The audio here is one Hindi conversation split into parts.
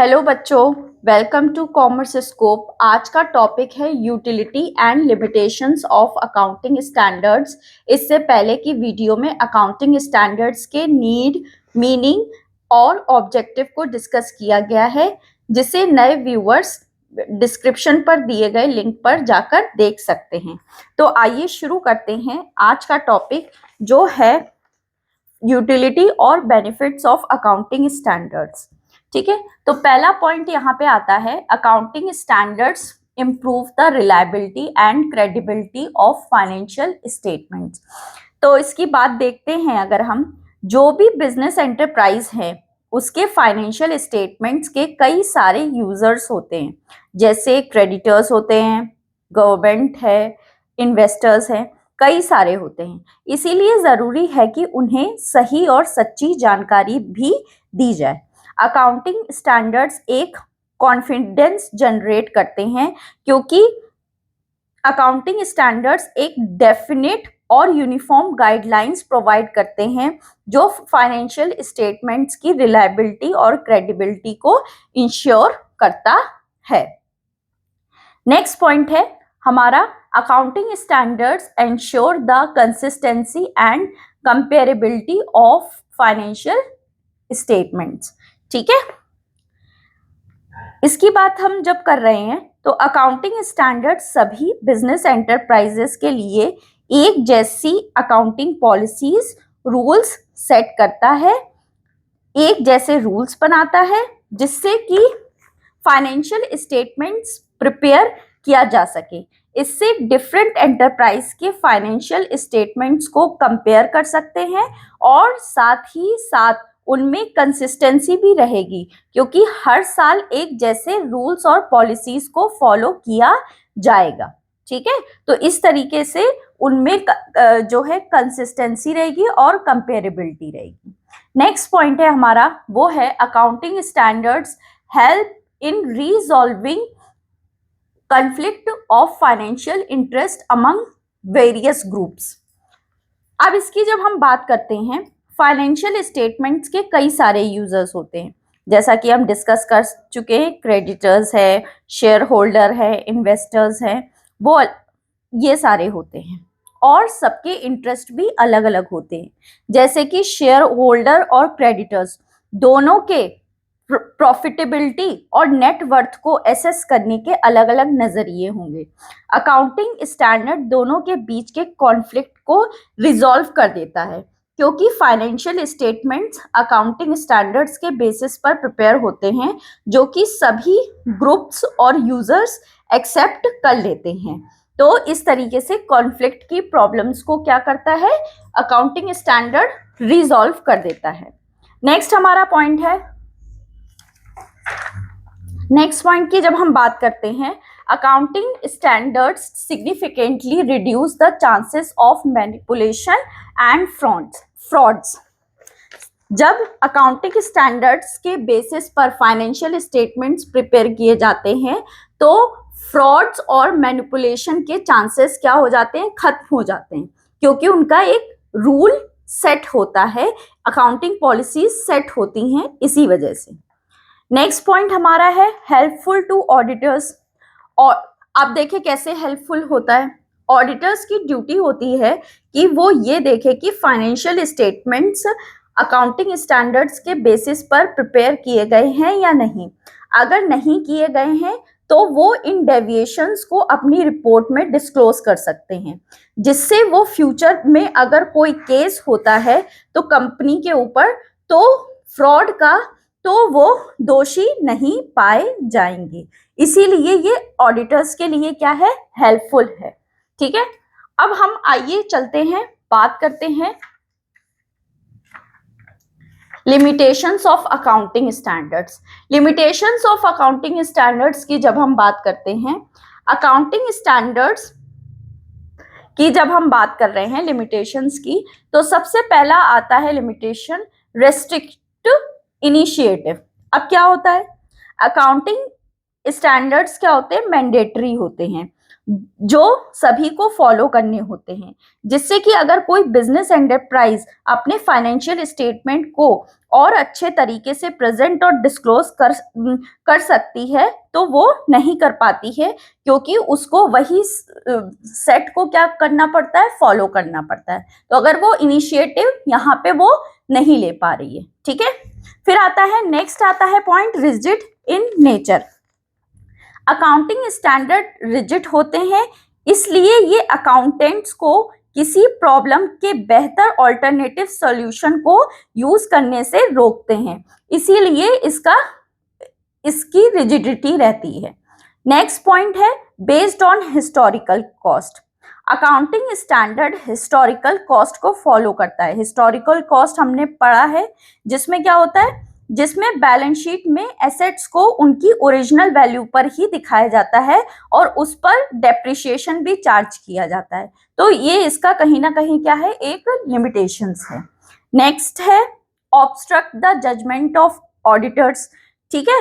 हेलो बच्चों, वेलकम टू कॉमर्स स्कोप। आज का टॉपिक है utility and limitations of accounting standards. इससे पहले की वीडियो में अकाउंटिंग स्टैंडर्ड्स के नीड, मीनिंग और ऑब्जेक्टिव को डिस्कस किया गया है, जिसे नए व्यूअर्स डिस्क्रिप्शन पर दिए गए लिंक पर जाकर देख सकते हैं। तो आइए शुरू करते हैं आज का टॉपिक, जो है यूटिलिटी और बेनिफिट्स ऑफ अकाउंटिंग स्टैंडर्ड्स। ठीक है, तो पहला पॉइंट यहाँ पे आता है, accounting standards improve the reliability and credibility of financial statements. तो इसकी बात देखते हैं। अगर हम जो भी बिजनेस एंटरप्राइज है उसके फाइनेंशियल स्टेटमेंट्स के कई सारे यूजर्स होते हैं, जैसे क्रेडिटर्स होते हैं, गवर्नमेंट है, इन्वेस्टर्स हैं, कई सारे होते हैं। इसीलिए जरूरी है कि उन्हें सही और सच्ची जानकारी भी दी जाए। अकाउंटिंग स्टैंडर्ड्स एक कॉन्फिडेंस जनरेट करते हैं, क्योंकि अकाउंटिंग स्टैंडर्ड्स एक डेफिनेट और यूनिफॉर्म गाइडलाइंस प्रोवाइड करते हैं, जो फाइनेंशियल स्टेटमेंट्स की रिलायबिलिटी और क्रेडिबिलिटी को इंश्योर करता है। नेक्स्ट पॉइंट है हमारा, accounting standards ensure the consistency and comparability of financial statements. ठीक है, इसकी बात हम जब कर रहे हैं तो अकाउंटिंग स्टैंडर्ड सभी बिजनेस एंटरप्राइजेस के लिए एक जैसी अकाउंटिंग पॉलिसीज, रूल्स सेट करता है, एक जैसे रूल्स बनाता है, जिससे कि फाइनेंशियल स्टेटमेंट्स प्रिपेयर किया जा सके। इससे डिफरेंट एंटरप्राइज के फाइनेंशियल स्टेटमेंट्स को कंपेयर कर सकते हैं और साथ ही साथ उनमें कंसिस्टेंसी भी रहेगी, क्योंकि हर साल एक जैसे रूल्स और पॉलिसीज को फॉलो किया जाएगा। ठीक है, तो इस तरीके से उनमें जो है कंसिस्टेंसी रहेगी और कंपेरेबिलिटी रहेगी। नेक्स्ट पॉइंट है हमारा, वो है accounting standards help in resolving conflict of financial interest among various groups. अब इसकी जब हम बात करते हैं, फाइनेंशियल स्टेटमेंट्स के कई सारे यूजर्स होते हैं, जैसा कि हम डिस्कस कर चुके हैं। क्रेडिटर्स है, शेयर होल्डर है, इन्वेस्टर्स हैं, वो ये सारे होते हैं और सबके इंटरेस्ट भी अलग अलग होते हैं। जैसे कि शेयर होल्डर और क्रेडिटर्स दोनों के प्रॉफिटेबिलिटी और नेट वर्थ को एसेस करने के अलग अलग नजरिए होंगे। अकाउंटिंग स्टैंडर्ड दोनों के बीच के कॉन्फ्लिक्ट को रिजॉल्व कर देता है, क्योंकि फाइनेंशियल स्टेटमेंट्स अकाउंटिंग स्टैंडर्ड्स के बेसिस पर प्रिपेयर होते हैं, जो कि सभी ग्रुप्स और यूजर्स एक्सेप्ट कर लेते हैं। तो इस तरीके से कॉन्फ्लिक्ट की प्रॉब्लम्स को क्या करता है, अकाउंटिंग स्टैंडर्ड रिजॉल्व कर देता है। नेक्स्ट हमारा पॉइंट है, नेक्स्ट पॉइंट की जब हम बात करते हैं, accounting standards significantly reduce the chances of manipulation and frauds. जब अकाउंटिंग स्टैंडर्ड्स के बेसिस पर फाइनेंशियल स्टेटमेंट्स प्रिपेयर किए जाते हैं, तो फ्रॉड्स और मैनिपुलेशन के चांसेस क्या हो जाते हैं, खत्म हो जाते हैं, क्योंकि उनका एक रूल सेट होता है, अकाउंटिंग पॉलिसीज सेट होती हैं इसी वजह से। नेक्स्ट पॉइंट हमारा है हेल्पफुल टू ऑडिटर्स। और आप देखें कैसे हेल्पफुल होता है। ऑडिटर्स की ड्यूटी होती है कि वो ये देखे कि फाइनेंशियल स्टेटमेंट्स अकाउंटिंग स्टैंडर्ड्स के बेसिस पर प्रिपेयर किए गए हैं या नहीं। अगर नहीं किए गए हैं तो वो इन डेविएशंस को अपनी रिपोर्ट में डिस्क्लोज कर सकते हैं, जिससे वो फ्यूचर में अगर कोई केस होता है तो कंपनी के ऊपर, तो फ्रॉड का, तो वो दोषी नहीं पाए जाएंगे। इसीलिए ये ऑडिटर्स के लिए क्या है, हेल्पफुल है। ठीक है, अब हम आइए चलते हैं, बात करते हैं limitations of accounting standards. Limitations of accounting standards की जब हम बात करते हैं, अकाउंटिंग स्टैंडर्ड्स की जब हम बात कर रहे हैं लिमिटेशंस की, तो सबसे पहला आता है लिमिटेशन रेस्ट्रिक्ट इनिशिएटिव। अब क्या होता है, अकाउंटिंग स्टैंडर्ड्स क्या होते हैं, मैंडेटरी होते हैं, जो सभी को फॉलो करने होते हैं, जिससे कि अगर कोई बिजनेस एंटरप्राइज अपने फाइनेंशियल स्टेटमेंट को और अच्छे तरीके से प्रेजेंट और डिस्क्लोज कर सकती है, तो वो नहीं कर पाती है, क्योंकि उसको वही सेट को क्या करना पड़ता है, फॉलो करना पड़ता है। तो अगर वो इनिशिएटिव यहाँ पे वो नहीं ले पा रही है, ठीक है। फिर आता है नेक्स्ट, आता है point rigid in nature. Accounting standard rigid होते हैं, इसलिए ये अकाउंटेंट्स को किसी प्रॉब्लम के बेहतर ऑल्टरनेटिव सॉल्यूशन को यूज करने से रोकते हैं, इसीलिए इसकी रिजिडिटी रहती है। नेक्स्ट पॉइंट है based on historical cost. Accounting standard historical cost को फॉलो करता है। हिस्टोरिकल कॉस्ट हमने पढ़ा है, जिसमें क्या होता है, जिसमें बैलेंस शीट में एसेट्स को उनकी ओरिजिनल वैल्यू पर ही दिखाया जाता है और उस पर डेप्रिसिएशन भी चार्ज किया जाता है। तो ये इसका कहीं ना कहीं क्या है, एक लिमिटेशंस है। नेक्स्ट है obstruct the judgment of auditors. ठीक है,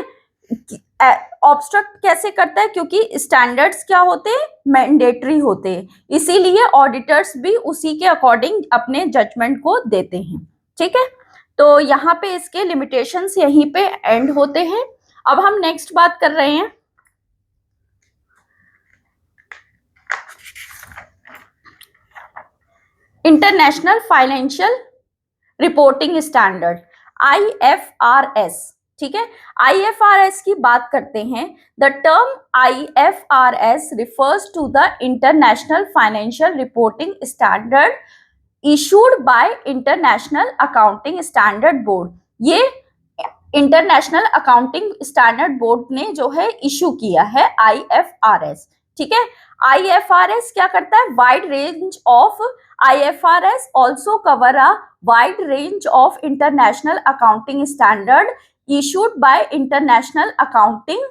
ऑब्स्ट्रक्ट कैसे करता है, क्योंकि स्टैंडर्ड्स क्या होते हैं, मैंडेटरी होते हैं, इसीलिए ऑडिटर्स भी उसी के अकॉर्डिंग अपने जजमेंट को देते हैं। ठीक है, तो यहाँ पे इसके लिमिटेशंस यहीं पे एंड होते हैं। अब हम नेक्स्ट बात कर रहे हैं international financial reporting standard, IFRS। ठीक है, IFRS की बात करते हैं। The term IFRS refers to the international financial reporting standard issued by international accounting standard board. ये इंटरनेशनल अकाउंटिंग स्टैंडर्ड बोर्ड ने जो है इशू किया है IFRS। ठीक है, IFRS क्या करता है, wide range of IFRS also cover a wide range of international accounting standard issued by International Accounting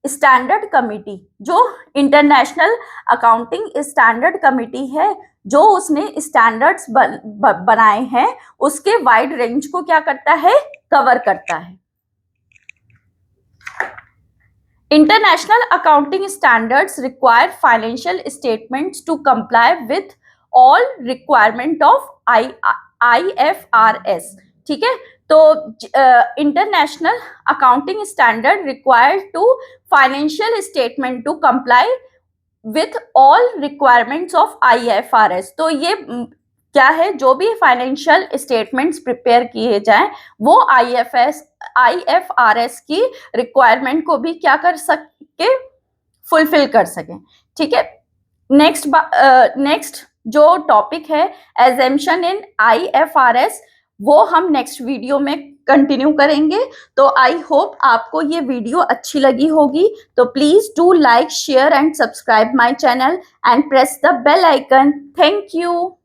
Standard Committee। जो इंटरनेशनल अकाउंटिंग स्टैंडर्ड कमिटी है, जो उसने स्टैंडर्ड्स बनाए हैं, उसके वाइड रेंज को क्या करता है, कवर करता है। International accounting standards require financial statements to comply with all requirement of IFRS। ठीक है, तो international accounting standard required to financial statement to comply with all requirements of IFRS। तो ये क्या है, जो भी फाइनेंशियल स्टेटमेंट्स प्रिपेयर किए जाएं, वो IFRS की रिक्वायरमेंट को भी क्या कर सके, फुलफिल कर सकें। ठीक है, नेक्स्ट जो टॉपिक है एजम्पशन इन IFRS, वो हम नेक्स्ट वीडियो में कंटिन्यू करेंगे। तो आई होप आपको ये वीडियो अच्छी लगी होगी। तो please do like, share and subscribe my channel and press the bell icon. Thank you.